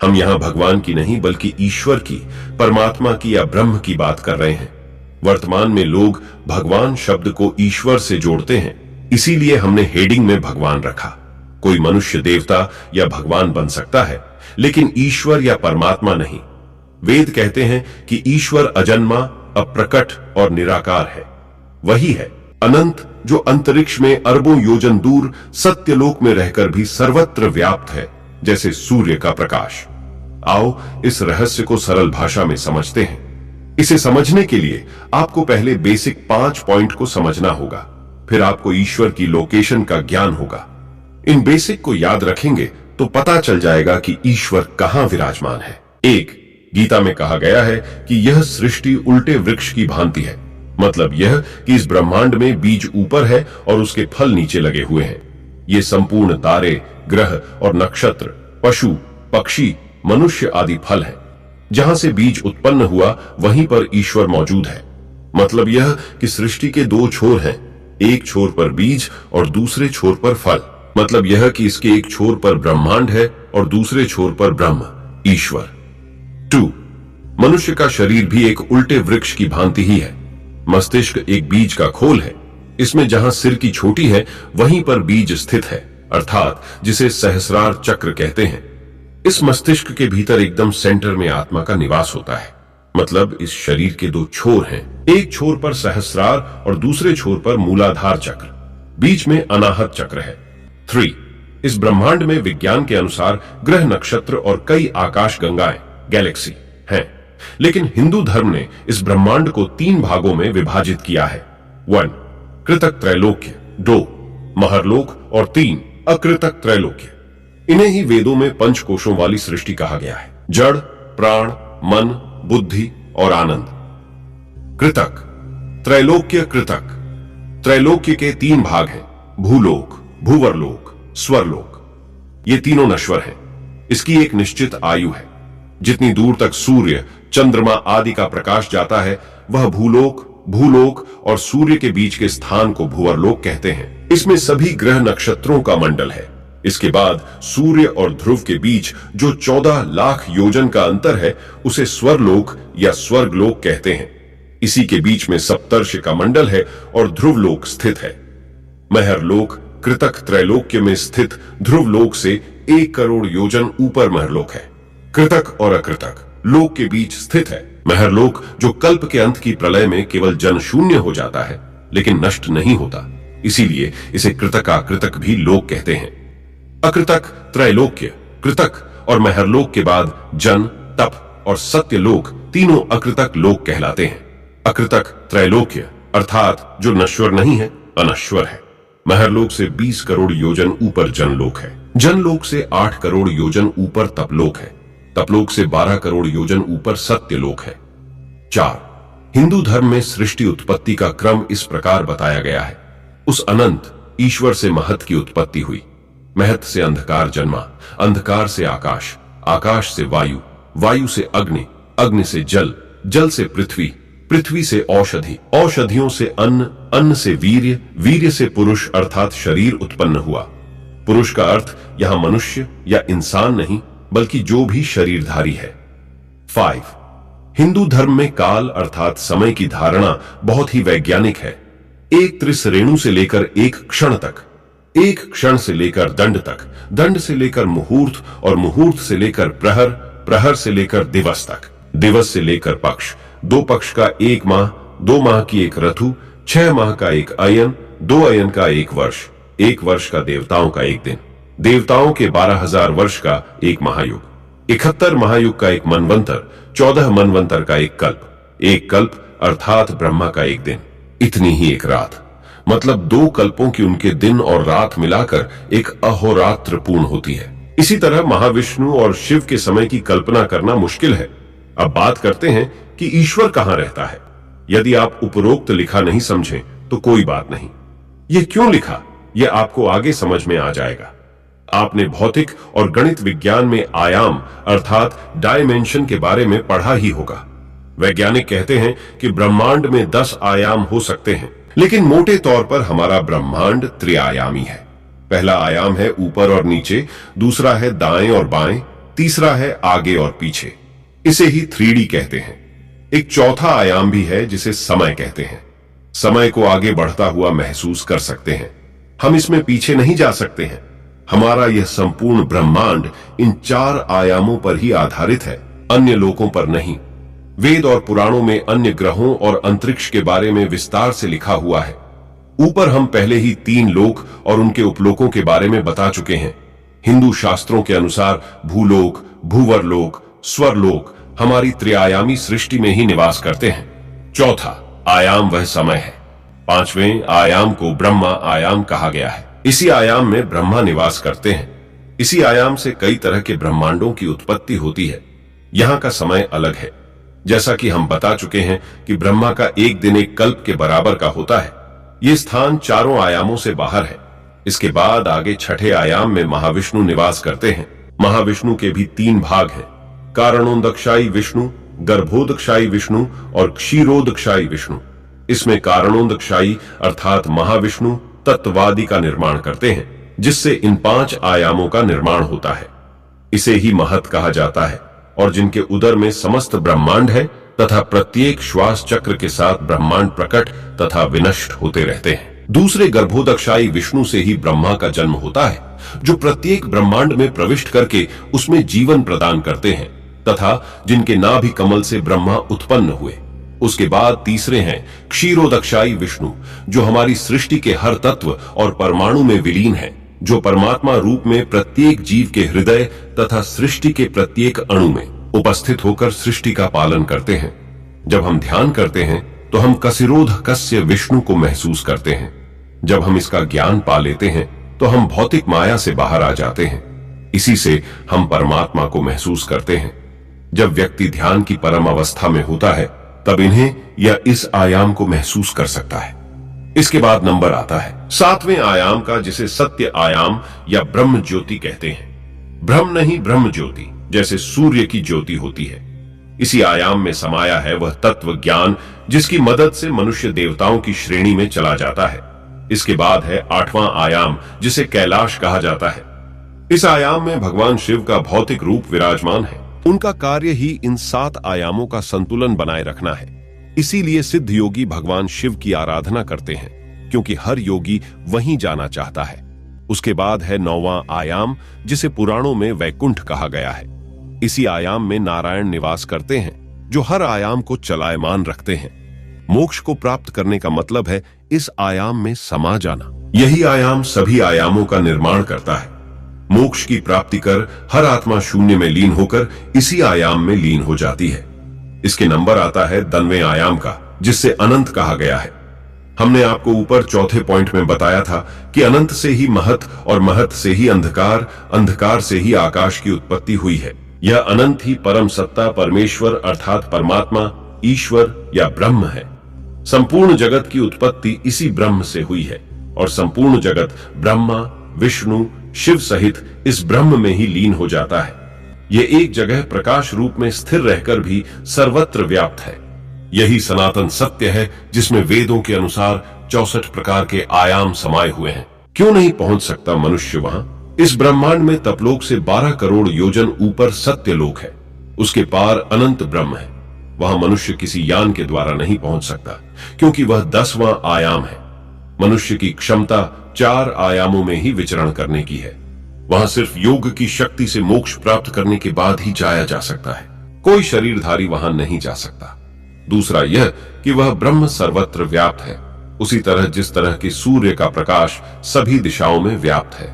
हम यहाँ भगवान की नहीं बल्कि ईश्वर की, परमात्मा की या ब्रह्म की बात कर रहे हैं। वर्तमान में लोग भगवान शब्द को ईश्वर से जोड़ते हैं, इसीलिए हमने हेडिंग में भगवान रखा। कोई मनुष्य देवता या भगवान बन सकता है, लेकिन ईश्वर या परमात्मा नहीं। वेद कहते हैं कि ईश्वर अजन्मा, अप्रकट और निराकार है। वही है अनंत, जो अंतरिक्ष में अरबों योजन दूर सत्यलोक में रहकर भी सर्वत्र व्याप्त है, जैसे सूर्य का प्रकाश। आओ इस रहस्य को सरल भाषा में समझते हैं। इसे समझने के लिए आपको पहले बेसिक 5 पॉइंट को समझना होगा, फिर आपको ईश्वर की लोकेशन का ज्ञान होगा। इन बेसिक को याद रखेंगे तो पता चल जाएगा कि ईश्वर कहां विराजमान है। 1, गीता में कहा गया है कि यह सृष्टि उल्टे वृक्ष की भांति है। मतलब यह कि इस ब्रह्मांड में बीज ऊपर है और उसके फल नीचे लगे हुए हैं। ये संपूर्ण तारे, ग्रह और नक्षत्र, पशु, पक्षी, मनुष्य आदि फल हैं। जहां से बीज उत्पन्न हुआ वहीं पर ईश्वर मौजूद है। मतलब यह कि सृष्टि के 2 छोर हैं, एक छोर पर बीज और दूसरे छोर पर फल। मतलब यह कि इसके एक छोर पर ब्रह्मांड है और दूसरे छोर पर ब्रह्म, ईश्वर। 2, मनुष्य का शरीर भी एक उल्टे वृक्ष की भांति ही है। मस्तिष्क एक बीज का खोल है। इसमें जहां सिर की चोटी है वहीं पर बीज स्थित है, अर्थात जिसे सहस्रार चक्र कहते हैं। इस मस्तिष्क के भीतर एकदम सेंटर में आत्मा का निवास होता है। मतलब इस शरीर के 2 छोर हैं, एक छोर पर सहस्रार और दूसरे छोर पर मूलाधार चक्र, बीच में अनाहत चक्र है। 3, इस ब्रह्मांड में विज्ञान के अनुसार ग्रह, नक्षत्र और कई आकाश गंगाएं, गैलेक्सी हैं। लेकिन हिंदू धर्म ने इस ब्रह्मांड को 3 भागों में विभाजित किया है। 1, कृतक त्रैलोक्य, 2, महरलोक और 3, अकृतक त्रैलोक्य। इन्हें ही वेदों में 5 कोशों वाली सृष्टि कहा गया है। जड़, प्राण, मन, बुद्धि और आनंद। कृतक, त्रैलोक्य। कृतक त्रैलोक्य के 3 भाग हैं, भूलोक, भूवरलोक, स्वरलोक। ये तीनों नश्वर हैं। इसकी एक निश्चित आयु है। जितनी दूर तक सूर्य, चंद्रमा आदि का प्रकाश जाता है वह भूलोक और सूर्य के बीच के स्थान को भूवरलोक कहते हैं। इसमें सभी ग्रह नक्षत्रों का मंडल है। इसके बाद सूर्य और ध्रुव के बीच जो 14 लाख योजन का अंतर है उसे स्वरलोक या स्वर्गलोक कहते हैं। इसी के बीच में सप्तर्षि का मंडल है और ध्रुवलोक स्थित है। महरलोक कृतक त्रैलोक्य में स्थित ध्रुवलोक से 1 करोड़ योजन ऊपर महरलोक है। कृतक और अकृतक लोक के बीच स्थित है। महरलोक जो कल्प के अंत की प्रलय में केवल जन शून्य हो जाता है लेकिन नष्ट नहीं होता, इसीलिए इसे कृतकाकृतक भी लोक कहते हैं। अकृतक, त्रैलोक्य, कृतक और महरलोक के बाद जन, तप और सत्यलोक तीनों अकृतक लोक कहलाते हैं। अकृतक त्रैलोक्य अर्थात जो नश्वर नहीं है, अनश्वर है। महरलोक से 20 करोड़ योजन ऊपर जनलोक है। जनलोक से 8 करोड़ योजन ऊपर तपलोक है। तपलोक से 12 करोड़ योजन ऊपर सत्यलोक है। 4, हिंदू धर्म में सृष्टि उत्पत्ति का क्रम इस प्रकार बताया गया है। उस अनंत ईश्वर से महत की उत्पत्ति हुई। महत से अंधकार जन्मा, अंधकार से आकाश, आकाश से वायु, वायु से अग्नि, अग्नि से जल, जल से पृथ्वी, पृथ्वी से औषधि, औषधियों से अन्न, अन्न से वीर्य, वीर्य से पुरुष अर्थात शरीर उत्पन्न हुआ। पुरुष का अर्थ यहां मनुष्य या इंसान नहीं बल्कि जो भी शरीरधारी है। 5, हिंदू धर्म में काल अर्थात समय की धारणा बहुत ही वैज्ञानिक है। एक त्रिस रेणु से लेकर एक क्षण तक, एक क्षण से लेकर दंड तक, दंड से लेकर मुहूर्त और मुहूर्त से लेकर प्रहर, प्रहर से लेकर दिवस तक, दिवस से लेकर पक्ष, 2 पक्ष का 1 माह, 2 माह की 1 ऋतु, 6 माह का 1 अयन, 2 अयन का 1 वर्ष, 1 वर्ष का देवताओं का 1 दिन, देवताओं के 12,000 वर्ष का 1 महायुग, 71 महायुग का 1 मनवंतर, 14 मनवंतर का 1 कल्प, 1 कल्प अर्थात ब्रह्मा का 1 दिन, इतनी ही 1 रात। मतलब 2 कल्पों की उनके दिन और रात मिलाकर एक अहोरात्र पूर्ण होती है। इसी तरह महाविष्णु और शिव के समय की कल्पना करना मुश्किल है। अब बात करते हैं कि ईश्वर कहां रहता है। यदि आप उपरोक्त लिखा नहीं समझें तो कोई बात नहीं। यह क्यों लिखा यह आपको आगे समझ में आ जाएगा। आपने भौतिक और गणित विज्ञान में आयाम अर्थात डायमेंशन के बारे में पढ़ा ही होगा। वैज्ञानिक कहते हैं कि ब्रह्मांड में 10 आयाम हो सकते हैं, लेकिन मोटे तौर पर हमारा ब्रह्मांड त्रिआयामी है। पहला आयाम है ऊपर और नीचे, दूसरा है दाएं और बाएं, तीसरा है आगे और पीछे, इसे ही 3D कहते हैं। एक चौथा आयाम भी है जिसे समय कहते हैं। समय को आगे बढ़ता हुआ महसूस कर सकते हैं, हम इसमें पीछे नहीं जा सकते हैं। हमारा यह संपूर्ण ब्रह्मांड इन 4 आयामों पर ही आधारित है, अन्य लोकों पर नहीं। वेद और पुराणों में अन्य ग्रहों और अंतरिक्ष के बारे में विस्तार से लिखा हुआ है। ऊपर हम पहले ही 3 लोक और उनके उपलोकों के बारे में बता चुके हैं। हिंदू शास्त्रों के अनुसार भूलोक, भूवरलोक, स्वरलोक हमारी त्रिआयामी सृष्टि में ही निवास करते हैं। चौथा आयाम वह समय है। 5वें आयाम को ब्रह्मा आयाम कहा गया है। इसी आयाम में ब्रह्मा निवास करते हैं। इसी आयाम से कई तरह के ब्रह्मांडों की उत्पत्ति होती है। यहाँ का समय अलग है। जैसा कि हम बता चुके हैं कि ब्रह्मा का एक दिन एक कल्प के बराबर का होता है। ये स्थान 4 आयामों से बाहर है। इसके बाद आगे 6ठे आयाम में महाविष्णु निवास करते हैं। महाविष्णु के भी 3 भाग हैं, कारणोदकशायी विष्णु, गर्भोदकशायी विष्णु और क्षीरोदकशायी विष्णु। इसमें कारणोदकशायी अर्थात महाविष्णु तत्ववादी का निर्माण करते हैं, जिससे इन 5 आयामों का निर्माण होता है। इसे ही महत कहा जाता है, और जिनके उदर में समस्त ब्रह्मांड है तथा प्रत्येक श्वास चक्र के साथ ब्रह्मांड प्रकट तथा विनष्ट होते रहते हैं। दूसरे गर्भोदकशायी विष्णु से ही ब्रह्मा का जन्म होता है, जो प्रत्येक ब्रह्मांड में प्रविष्ट करके उसमें जीवन प्रदान करते हैं तथा जिनके नाभि कमल से ब्रह्मा उत्पन्न हुए। उसके बाद तीसरे हैं क्षीरोदकशायी विष्णु, जो हमारी सृष्टि के हर तत्व और परमाणु में विलीन है, जो परमात्मा रूप में प्रत्येक जीव के हृदय तथा सृष्टि के प्रत्येक अणु में उपस्थित होकर सृष्टि का पालन करते हैं। जब हम ध्यान करते हैं तो हम कसिरोधकस्य विष्णु को महसूस करते हैं। जब हम इसका ज्ञान पा लेते हैं तो हम भौतिक माया से बाहर आ जाते हैं। इसी से हम परमात्मा को महसूस करते हैं। जब व्यक्ति ध्यान की परम अवस्था में होता है तब इन्हें या इस आयाम को महसूस कर सकता है। इसके बाद नंबर आता है 7वें आयाम का, जिसे सत्य आयाम या ब्रह्म ज्योति कहते हैं। ब्रह्म नहीं, ब्रह्म ज्योति, जैसे सूर्य की ज्योति होती है। इसी आयाम में समाया है वह तत्व ज्ञान जिसकी मदद से मनुष्य देवताओं की श्रेणी में चला जाता है। इसके बाद है 8वां आयाम, जिसे कैलाश कहा जाता है। इस आयाम में भगवान शिव का भौतिक रूप विराजमान है। उनका कार्य ही इन 7 आयामों का संतुलन बनाए रखना है। इसीलिए सिद्ध योगी भगवान शिव की आराधना करते हैं, क्योंकि हर योगी वहीं जाना चाहता है। उसके बाद है 9वां आयाम, जिसे पुराणों में वैकुंठ कहा गया है। इसी आयाम में नारायण निवास करते हैं, जो हर आयाम को चलायमान रखते हैं। मोक्ष को प्राप्त करने का मतलब है इस आयाम में समा जाना। यही आयाम सभी आयामों का निर्माण करता है। मोक्ष की प्राप्ति कर हर आत्मा शून्य में लीन होकर इसी आयाम में लीन हो जाती है। इसके नंबर आता है 10वें आयाम का, जिससे अनंत कहा गया है। हमने आपको ऊपर चौथे पॉइंट में बताया था कि अनंत से ही महत और महत से ही अंधकार, अंधकार से ही आकाश की उत्पत्ति हुई है। यह अनंत ही परम सत्ता परमेश्वर अर्थात परमात्मा, ईश्वर या ब्रह्म है। संपूर्ण जगत की उत्पत्ति इसी ब्रह्म से हुई है और संपूर्ण जगत ब्रह्मा, विष्णु, शिव सहित इस ब्रह्म में ही लीन हो जाता है। यह एक जगह प्रकाश रूप में स्थिर रहकर भी सर्वत्र व्याप्त है। यही सनातन सत्य है, जिसमें वेदों के अनुसार 64 प्रकार के आयाम समाये हुए हैं। क्यों नहीं पहुंच सकता मनुष्य वहां? इस ब्रह्मांड में तपलोक से 12 करोड़ योजन ऊपर सत्यलोक है। उसके पार अनंत ब्रह्म है। वहां मनुष्य किसी यान के द्वारा नहीं पहुंच सकता, क्योंकि वह 10वां आयाम है। मनुष्य की क्षमता 4 आयामों में ही विचरण करने की है। वहां सिर्फ योग की शक्ति से मोक्ष प्राप्त करने के बाद ही जाया जा सकता है। कोई शरीरधारी वहां नहीं जा सकता। दूसरा यह कि वह ब्रह्म सर्वत्र व्याप्त है, उसी तरह जिस तरह की सूर्य का प्रकाश सभी दिशाओं में व्याप्त है।